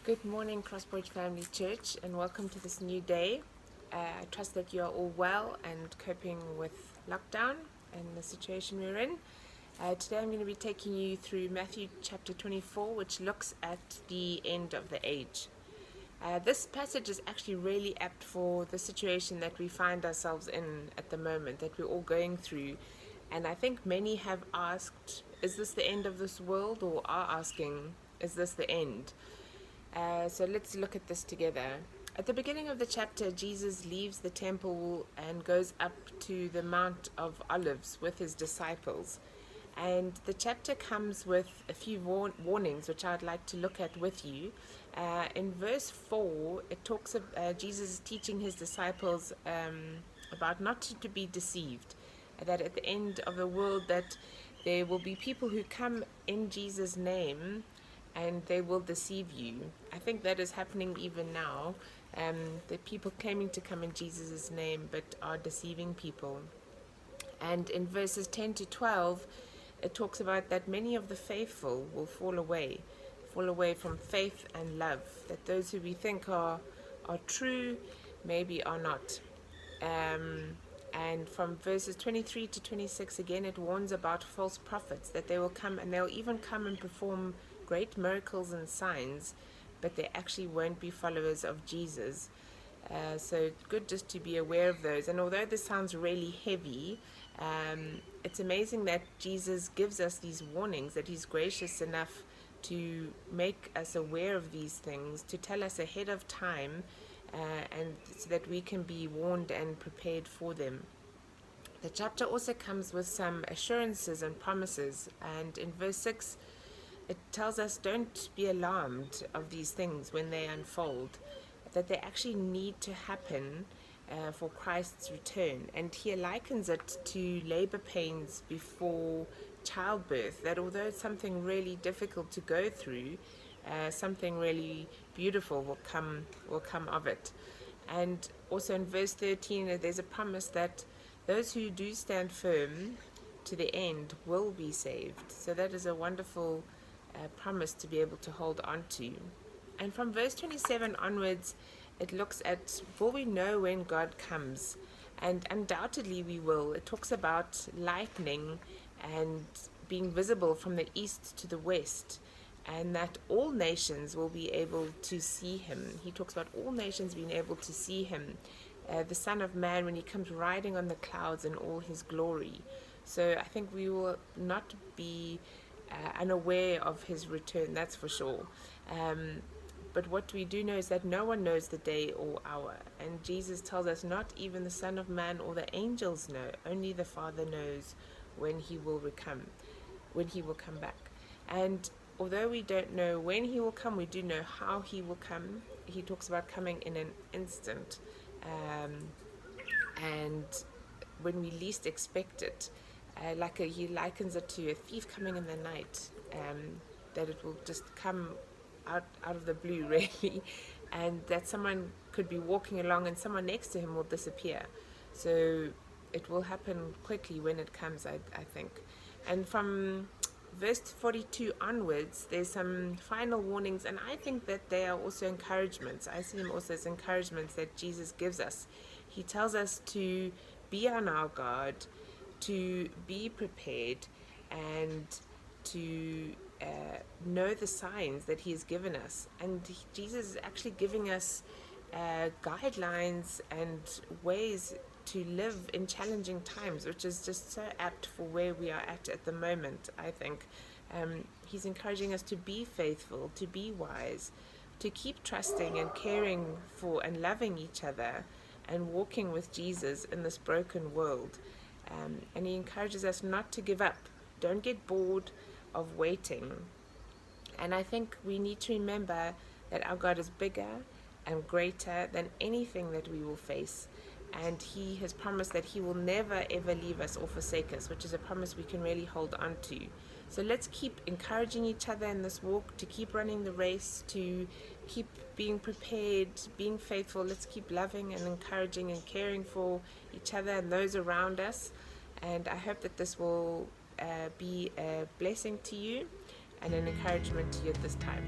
Good morning, Crosspoint Family Church, and welcome to this new day. I trust that you are all well and coping with lockdown and the situation we're in. Today I'm going to be taking you through Matthew chapter 24, which looks at the end of the age. This passage is actually really apt for the situation that we find ourselves in at the moment, that we're all going through. And I think many have asked, is this the end of this world? Or are asking, is this the end? So let's look at this together. At the beginning of the chapter, Jesus leaves the temple and goes up to the Mount of Olives with his disciples. And the chapter comes with a few warnings, which I'd like to look at with you. In verse 4, it talks of Jesus teaching his disciples about not to be deceived, that at the end of the world that there will be people who come in Jesus' name and they will deceive you. I think that is happening even now. The people claiming to come in Jesus' name but are deceiving people. And in verses 10 to 12, it talks about that many of the faithful will fall away from faith and love, that those who we think are true maybe are not. And from verses 23 to 26 again, it warns about false prophets, that they will come and they'll even come and perform great miracles and signs, but they actually won't be followers of Jesus. So good just to be aware of those. And although this sounds really heavy, it's amazing that Jesus gives us these warnings, that he's gracious enough to make us aware of these things, to tell us ahead of time, and so that we can be warned and prepared for them. The chapter also comes with some assurances and promises, and in verse 6 it tells us don't be alarmed of these things when they unfold, that they actually need to happen for Christ's return. And he likens it to labor pains before childbirth, that although it's something really difficult to go through, something really beautiful will come of it. And also in verse 13, there's a promise that those who do stand firm to the end will be saved. So that is a wonderful promise to be able to hold on to. And from verse 27 onwards, it looks at, will we know when God comes? And undoubtedly we will. It talks about lightning and being visible from the east to the west, and that all nations will be able to see him. He talks about all nations being able to see him, the Son of Man, when he comes riding on the clouds in all his glory. So I think we will not be unaware of his return, that's for sure. But what we do know is that no one knows the day or hour. And Jesus tells us not even the Son of Man or the angels know. Only the Father knows when he will come back. And although we don't know when he will come, we do know how he will come. He talks about coming in an instant. And when we least expect it. He likens it to a thief coming in the night, that it will just come out of the blue, really, and that someone could be walking along and someone next to him will disappear. So it will happen quickly when it comes, I think. And from verse 42 onwards, there's some final warnings, and I think that they are also encouragements. I see them also as encouragements that Jesus gives us. He tells us to be on our guard, to be prepared, and to know the signs that he has given us. And Jesus is actually giving us guidelines and ways to live in challenging times, which is just so apt for where we are at the moment, I think. He's encouraging us to be faithful, to be wise, to keep trusting and caring for and loving each other and walking with Jesus in this broken world. And he encourages us not to give up. Don't get bored of waiting. And I think we need to remember that our God is bigger and greater than anything that we will face. And he has promised that he will never ever leave us or forsake us, which is a promise we can really hold on to. So let's keep encouraging each other in this walk, to keep running the race, to keep being prepared, being faithful. Let's keep loving and encouraging and caring for each other and those around us. And I hope that this will be a blessing to you and an encouragement to you at this time.